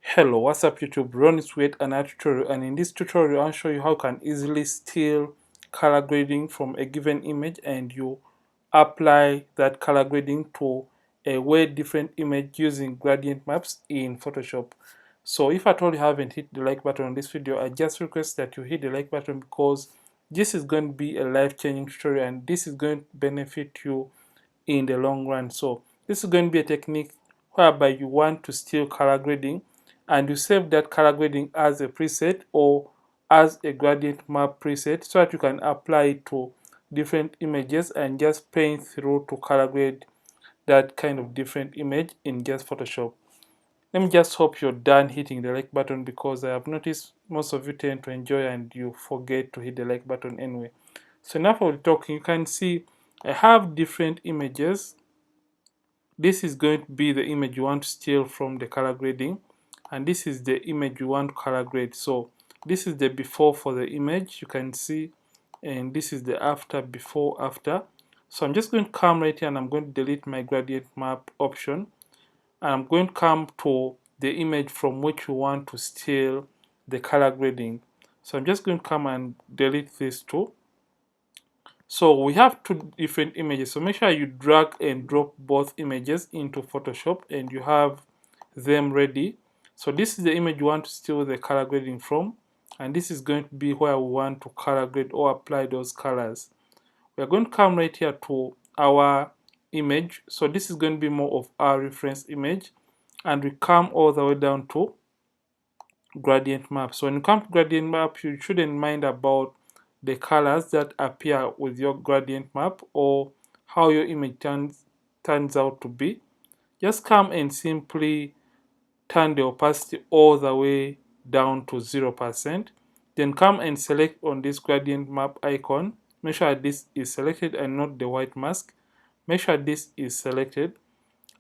Hello, what's up YouTube? Ron is with another tutorial, and in this tutorial I'll show you how you can easily steal color grading from a given image and you apply that color grading to a way different image using gradient maps in Photoshop. So if at all you haven't hit the like button on this video, I just request that you hit the like button because this is going to be a life-changing tutorial and this is going to benefit you in the long run. So this is going to be a technique whereby you want to steal color grading and you save that color grading as a preset or as a gradient map preset so that you can apply it to different images and just paint through to color grade that kind of different image in just Photoshop. Let me just hope you're done hitting the like button because I have noticed most of you tend to enjoy and you forget to hit the like button anyway. So enough of the talking, you can see I have different images. This is going to be the image you want to steal from the color grading, and this is the image you want to color grade. So this is the before for the image, you can see, and this is the after, before, after. So I'm just going to come right here and I'm going to delete my gradient map option, and I'm going to come to the image from which we want to steal the color grading. So I'm just going to come and delete this too. So we have two different images, so make sure you drag and drop both images into Photoshop and you have them ready. So this is the image you want to steal the color grading from, and this is going to be where we want to color grade or apply those colors. We're going to come right here to our image, so this is going to be more of our reference image, and we come all the way down to gradient map. So when you come to gradient map, you shouldn't mind about the colors that appear with your gradient map or how your image turns out to be. Just come and simply turn the opacity all the way down to 0%. Then come and select on this gradient map icon. Make sure this is selected and not the white mask. Make sure this is selected.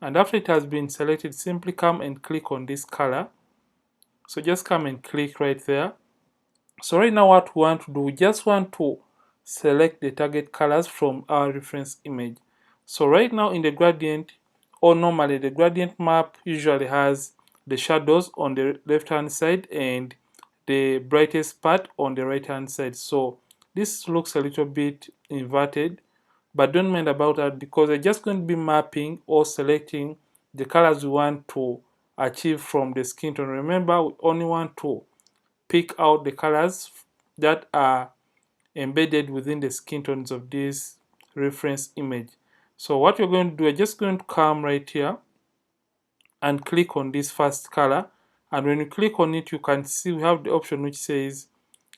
And after it has been selected, simply come and click on this color. So just come and click right there. So right now what we want to do, we just want to select the target colors from our reference image. So right now in the gradient, or normally the gradient map usually has the shadows on the left hand side and the brightest part on the right hand side. So this looks a little bit inverted, but don't mind about that because we're just going to be mapping or selecting the colors we want to achieve from the skin tone. Remember, we only want to pick out the colors that are embedded within the skin tones of this reference image. So what you're going to do, you're just going to come right here and click on this first color, and when you click on it you can see we have the option which says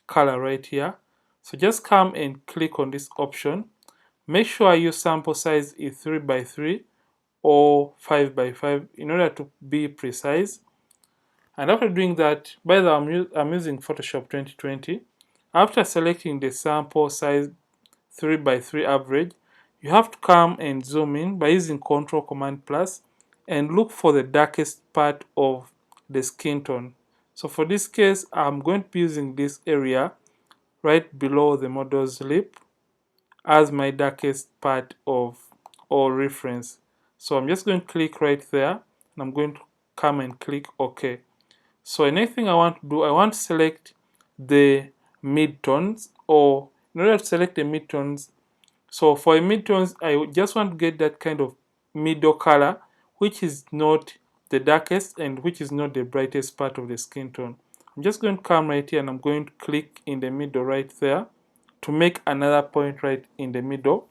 color right here. So just come and click on this option. Make sure your sample size is 3 by 3 or 5 by 5 in order to be precise. And after doing that, by the way, I'm using Photoshop 2020. After selecting the sample size 3 by 3 average, you have to come and zoom in by using Ctrl Command Plus and look for the darkest part of the skin tone. So for this case, I'm going to be using this area right below the model's lip as my darkest part of or reference. So I'm just going to click right there and I'm going to come and click OK. So the next thing I want to do, I want to select the midtones, or in order to select the midtones, so for midtones, I just want to get that kind of middle color, which is not the darkest and which is not the brightest part of the skin tone. I'm just going to come right here and I'm going to click in the middle right there to make another point right in the middle.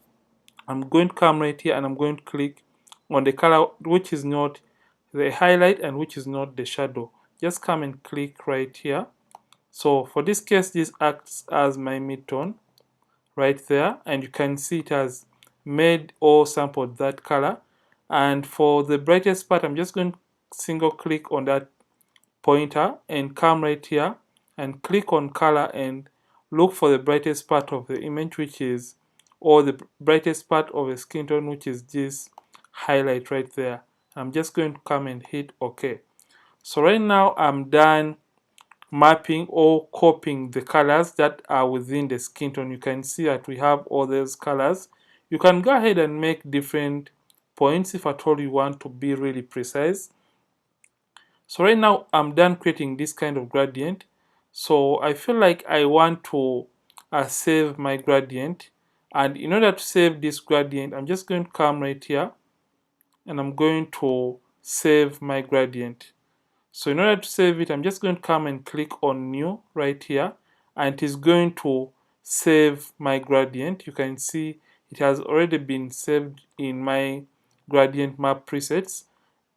I'm going to come right here and I'm going to click on the color which is not the highlight and which is not the shadow. Just come and click right here. So for this case, this acts as my midtone right there, and you can see it has made or sampled that color. And for the brightest part, I'm just going to single click on that pointer and come right here and click on color and look for the brightest part of the image, which is, or the brightest part of the skin tone, which is this highlight right there. I'm just going to come and hit OK. So right now I'm done mapping or copying the colors that are within the skin tone. You can see that we have all those colors. You can go ahead and make different points if at all you want to be really precise. So right now I'm done creating this kind of gradient. So I feel like I want to save my gradient, and in order to save this gradient, I'm just going to come right here and I'm going to save my gradient. So in order to save it, I'm just going to come and click on new right here, and it is going to save my gradient. You can see it has already been saved in my gradient map presets.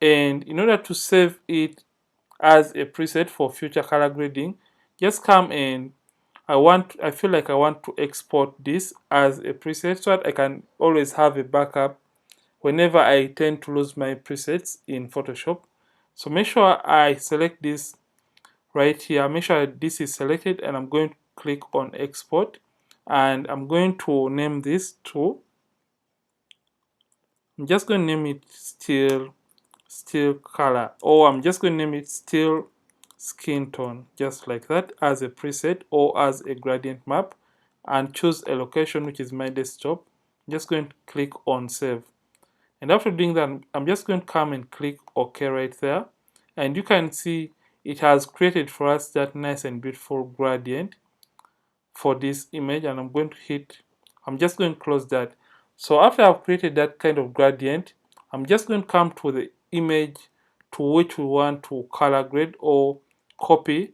And in order to save it as a preset for future color grading, just come and I feel like I want to export this as a preset so that I can always have a backup whenever I tend to lose my presets in Photoshop. So make sure I select this right here. Make sure this is selected, and I'm going to click on export, and I'm going to name this to, I'm just going to name it steel color, or I'm just going to name it steel skin tone, just like that, as a preset or as a gradient map, and choose a location which is my desktop. I'm just going to click on save. And after doing that, I'm just going to come and click OK right there. And you can see it has created for us that nice and beautiful gradient for this image. And I'm just going to close that. So after I've created that kind of gradient, I'm just going to come to the image to which we want to color grade or copy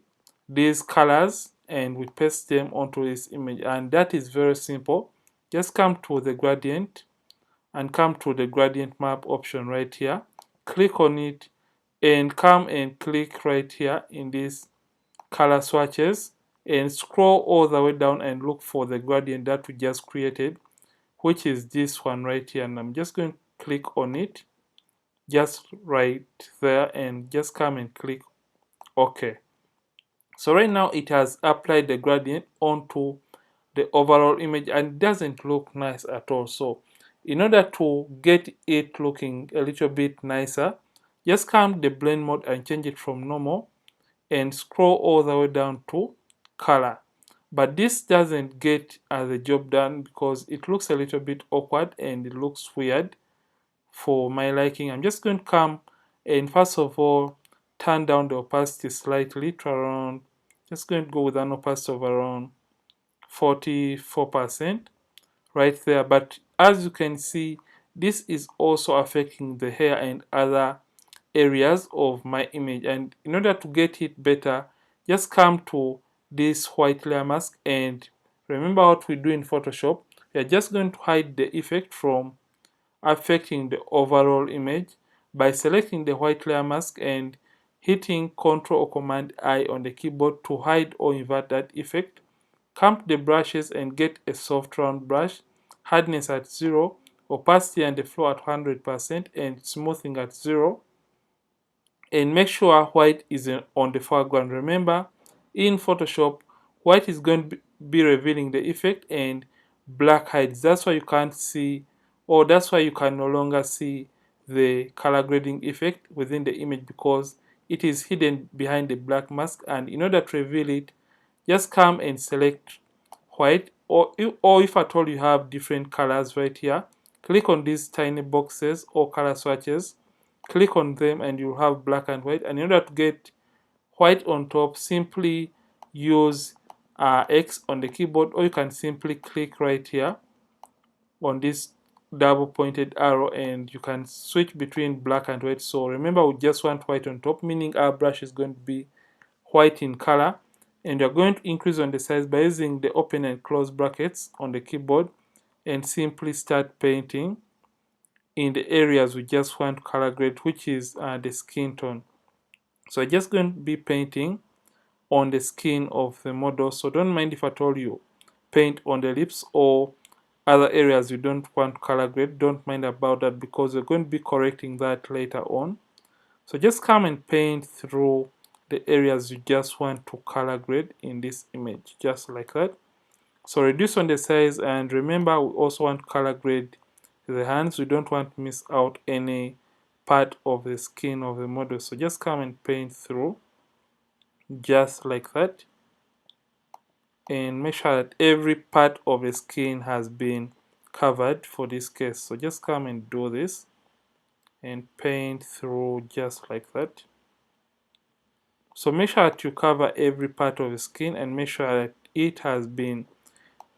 these colors, and we paste them onto this image. And that is very simple. Just come to the gradient and come to the gradient map option right here, click on it, and come and click right here in this color swatches, and scroll all the way down and look for the gradient that we just created, which is this one right here. And I'm just going to click on it just right there, and just come and click OK. So right now it has applied the gradient onto the overall image, and it doesn't look nice at all. So in order to get it looking a little bit nicer, just come the blend mode and change it from normal and scroll all the way down to color. But this doesn't get the job done because it looks a little bit awkward and it looks weird for my liking. I'm just going to come and first of all turn down the opacity slightly to around, just going to go with an opacity of around 44% right there. But as you can see, this is also affecting the hair and other areas of my image. And in order to get it better, just come to this white layer mask, and remember what we do in Photoshop. We are just going to hide the effect from affecting the overall image by selecting the white layer mask and hitting Ctrl or Command I on the keyboard to hide or invert that effect. Come to the brushes and get a soft round brush, hardness at 0, opacity and the flow at 100%, and smoothing at 0. And make sure white is on the foreground. Remember, in Photoshop, white is going to be revealing the effect, and black hides. That's why you can't see, or that's why you can no longer see the color grading effect within the image, because it is hidden behind the black mask. And in order to reveal it, just come and select white, or if at all you have different colors right here, click on these tiny boxes or color swatches, click on them, and you'll have black and white. And in order to get white on top, simply use X on the keyboard, or you can simply click right here on this double pointed arrow, and you can switch between black and white. So remember, we just want white on top, meaning our brush is going to be white in color. And you're going to increase on the size by using the open and close brackets on the keyboard, and simply start painting in the areas we just want to color grade, which is the skin tone. So I'm just going to be painting on the skin of the model. So don't mind if at all you paint on the lips or other areas you don't want to color grade. Don't mind about that, because we're going to be correcting that later on. So just come and paint through the areas you just want to color grade in this image, just like that. So reduce on the size, and remember we also want to color grade the hands. We don't want to miss out any part of the skin of the model. So just come and paint through, just like that, and make sure that every part of the skin has been covered for this case. So just come and do this and paint through just like that. So make sure that you cover every part of the skin and make sure that it has been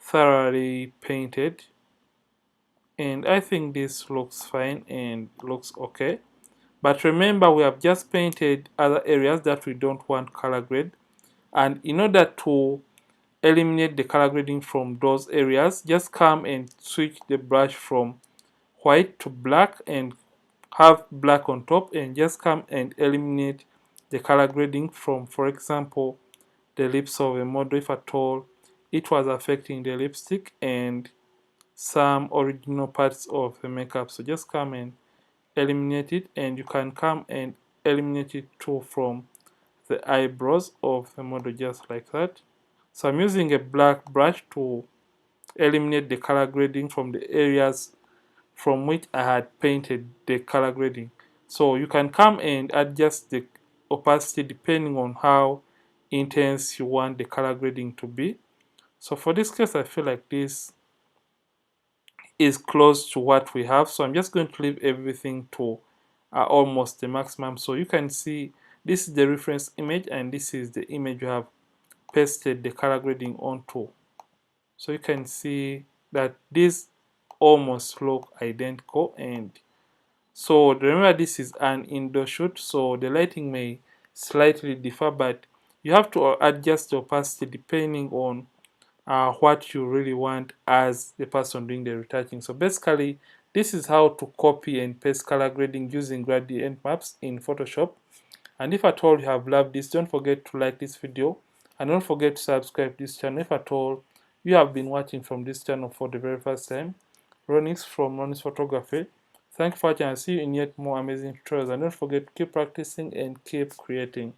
thoroughly painted. And I think this looks fine and looks okay. But remember, we have just painted other areas that we don't want color grade. And in order to eliminate the color grading from those areas, just come and switch the brush from white to black and have black on top, and just come and eliminate the color grading from, for example, the lips of a model, if at all it was affecting the lipstick and some original parts of the makeup. So just come and eliminate it, and you can come and eliminate it too from the eyebrows of the model, just like that. So I'm using a black brush to eliminate the color grading from the areas from which I had painted the color grading. So you can come and adjust the opacity depending on how intense you want the color grading to be. So for this case, I feel like this is close to what we have. So I'm just going to leave everything to almost the maximum. So you can see this is the reference image and this is the image you have pasted the color grading onto. So you can see that these almost look identical. And so remember, this is an indoor shoot, so the lighting may slightly differ, but you have to adjust the opacity depending on what you really want as the person doing the retouching. So basically, this is how to copy and paste color grading using gradient maps in Photoshop. And if at all you have loved this, don't forget to like this video and don't forget to subscribe to this channel if at all you have been watching from this channel for the very first time. Ronix from Ronix Photography. Thank you for watching and see you in yet more amazing tutorials, and don't forget to keep practicing and keep creating.